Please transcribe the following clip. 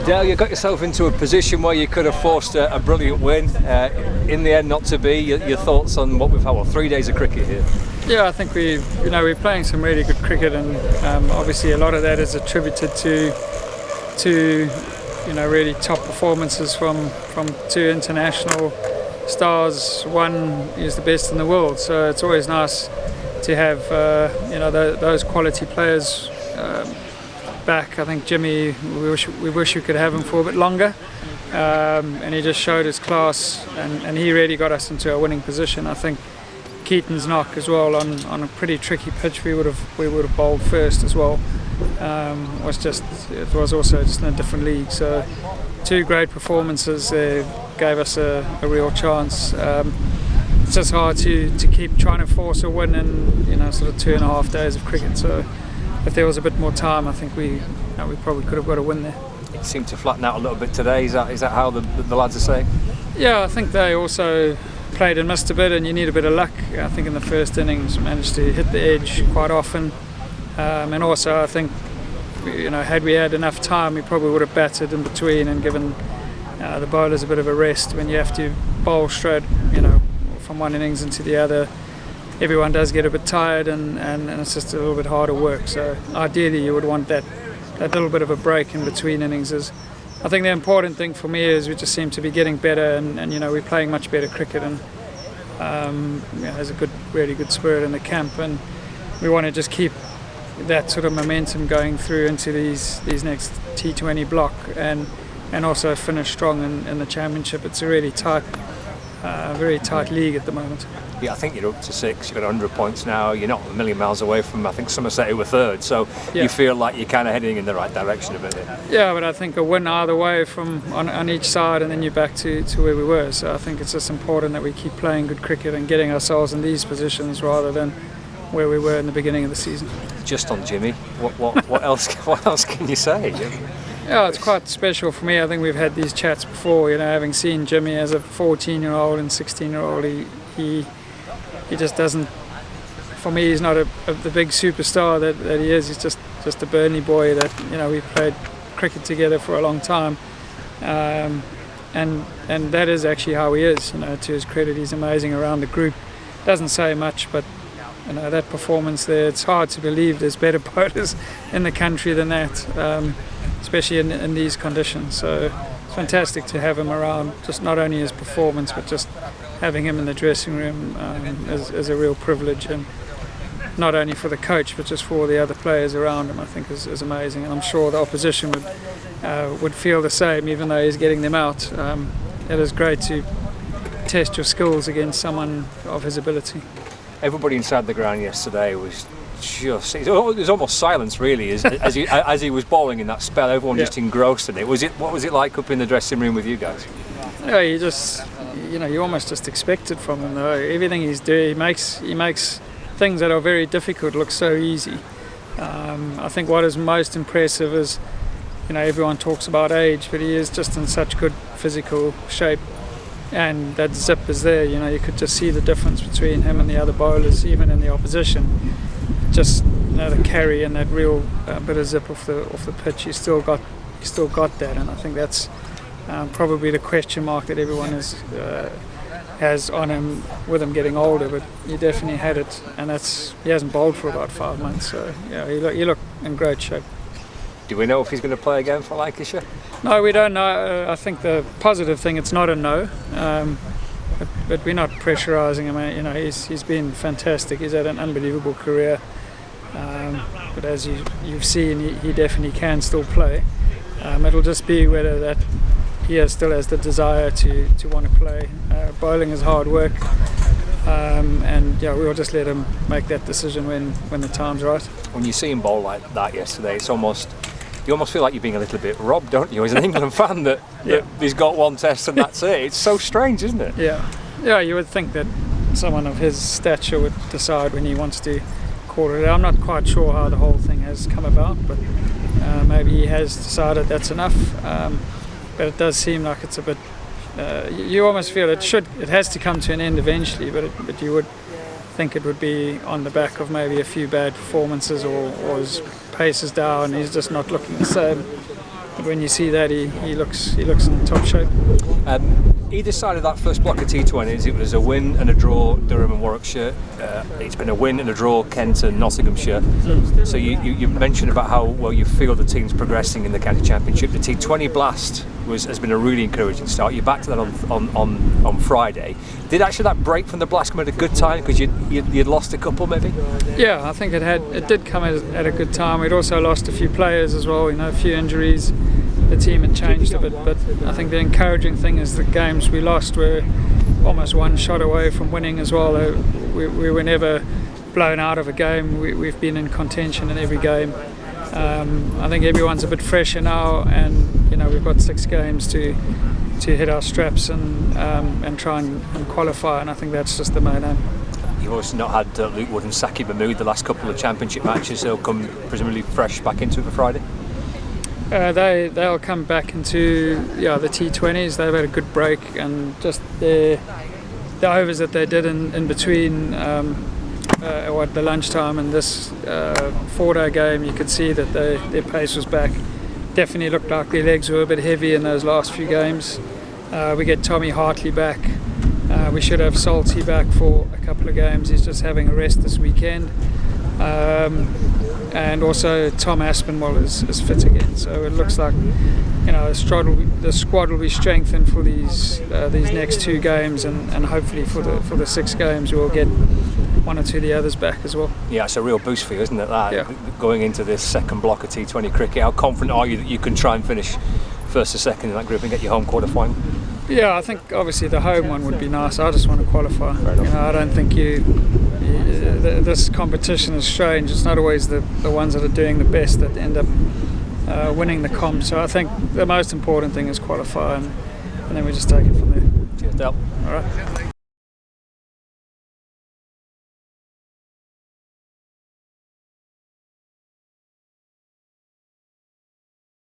Dale, you got yourself into a position where you could have forced a brilliant win. In the end, not to be. Your thoughts on what we've had? Well, 3 days of cricket here. Yeah, I think we're playing some really good cricket, and obviously a lot of that is attributed to really top performances from two international stars. One is the best in the world, so it's always nice to have those quality players back. I think Jimmy, we wish we could have him for a bit longer, and he just showed his class, and he really got us into a winning position. I think Keaton's knock as well on a pretty tricky pitch, we would have bowled first as well. It was also just in a different league. So two great performances gave us a real chance. It's just hard to keep trying to force a win in sort of 2.5 days of cricket. So if there was a bit more time, I think we probably could have got a win there. It seemed to flatten out a little bit today. Is that how the lads are saying? Yeah, I think they also played and missed a bit, and you need a bit of luck. I think in the first innings managed to hit the edge quite often, and also I think had we had enough time, we probably would have batted in between and given the bowlers a bit of a rest. When you have to bowl straight, from one innings into the other, everyone does get a bit tired, and it's just a little bit harder work. So ideally, you would want that little bit of a break in between innings. I think the important thing for me is we just seem to be getting better, and we're playing much better cricket, and there's a really good spirit in the camp, and we want to just keep that sort of momentum going through into these next T20 block, and also finish strong in the championship. It's a really very tight league at the moment. Yeah, I think you're up to 6. You've got 100 points now. You're not a million miles away from, I think, Somerset, who were third. So yeah. You feel like you're kind of heading in the right direction a bit here. Yeah, but I think a win either way on each side, and then you're back to where we were. So I think it's just important that we keep playing good cricket and getting ourselves in these positions rather than where we were in the beginning of the season. Just on Jimmy, what else? What else can you say? Yeah, it's quite special for me. I think we've had these chats before. Having seen Jimmy as a 14-year-old and 16-year-old, he just doesn't. For me, he's not the big superstar that he is. He's just a Burnley boy that we've played cricket together for a long time, and that is actually how he is. To his credit, he's amazing around the group. Doesn't say much, but that performance there. It's hard to believe there's better bowlers in the country than that, especially in these conditions. So it's fantastic to have him around. Just not only his performance, but just having him in the dressing room is a real privilege, and not only for the coach but just for all the other players around him. I think is amazing, and I'm sure the opposition would feel the same, even though he's getting them out. It is great to test your skills against someone of his ability. Everybody inside the ground yesterday was just, it was almost silence really as he was bowling in that spell. Everyone just engrossed in it. What was it like up in the dressing room with you guys? Yeah, you almost just expect it from him though. Everything he's doing, he makes things that are very difficult look so easy. I think what is most impressive is, everyone talks about age, but he is just in such good physical shape, and that zip is there. You could just see the difference between him and the other bowlers, even in the opposition. Just the carry and that real bit of zip off the pitch. He still got that, and I think that's probably the question mark that everyone has on him with him getting older. But he definitely had it, and he hasn't bowled for about 5 months. So yeah, he look in great shape. Do we know if he's going to play again for Lancashire? No, we don't know. I think the positive thing, it's not a no, but we're not pressurising him. He's been fantastic. He's had an unbelievable career. But as you've seen, he definitely can still play. It'll just be whether that he still has the desire to want to play. Bowling is hard work, and we'll just let him make that decision when the time's right. When you see him bowl like that yesterday, you almost feel like you're being a little bit robbed, don't you? As an England fan, that he's got one test and that's it. It's so strange, isn't it? Yeah. You would think that someone of his stature would decide when he wants to call it out. I'm not quite sure how the whole thing has come about, but maybe he has decided that's enough. But it does seem like it's a bit. You almost feel it has to come to an end eventually, but you would think it would be on the back of maybe a few bad performances, or his pace is down. He's just not looking the same. But when you see that, he looks in top shape. Either side of that first block of T20s, it was a win and a draw, Durham and Warwickshire. It's been a win and a draw, Kent and Nottinghamshire. So you mentioned about how well you feel the team's progressing in the county championship. The T20 Blast has been a really encouraging start. You're back to that on Friday. Did actually that break from the Blast come at a good time because you'd lost a couple maybe? Yeah, I think it did come at a good time. We'd also lost a few players as well. A few injuries. The team had changed a bit, but I think the encouraging thing is the games we lost were almost one shot away from winning as well. We were never blown out of a game. We've been in contention in every game. I think everyone's a bit fresher now, and we've got 6 games to hit our straps and try and qualify, and I think that's just the main aim. You've also not had Luke Wood and Saki Mahmood the last couple of championship matches. They'll come presumably fresh back into it for Friday. They'll come back into the T20s. They've had a good break, and just the overs that they did in between the lunchtime and this 4-day game, you could see that their pace was back. Definitely looked like their legs were a bit heavy in those last few games. We get Tommy Hartley back. We should have Salty back for a couple of games. He's just having a rest this weekend. And also Tom Aspinwall is fit again, so it looks like the squad will be strengthened for these next 2 games, and hopefully for the 6 games we'll get 1 or 2 of the others back as well. Yeah, it's a real boost for you, isn't it? Yeah. Going into this second block of T20 cricket, how confident are you that you can try and finish first or second in that group and get your home quarter final? Yeah, I think obviously the home one would be nice. I just want to qualify. I don't think this competition is strange. It's not always the ones that are doing the best that end up winning the comp. So I think the most important thing is qualify, and then we just take it from there. Cheers, Del. All right.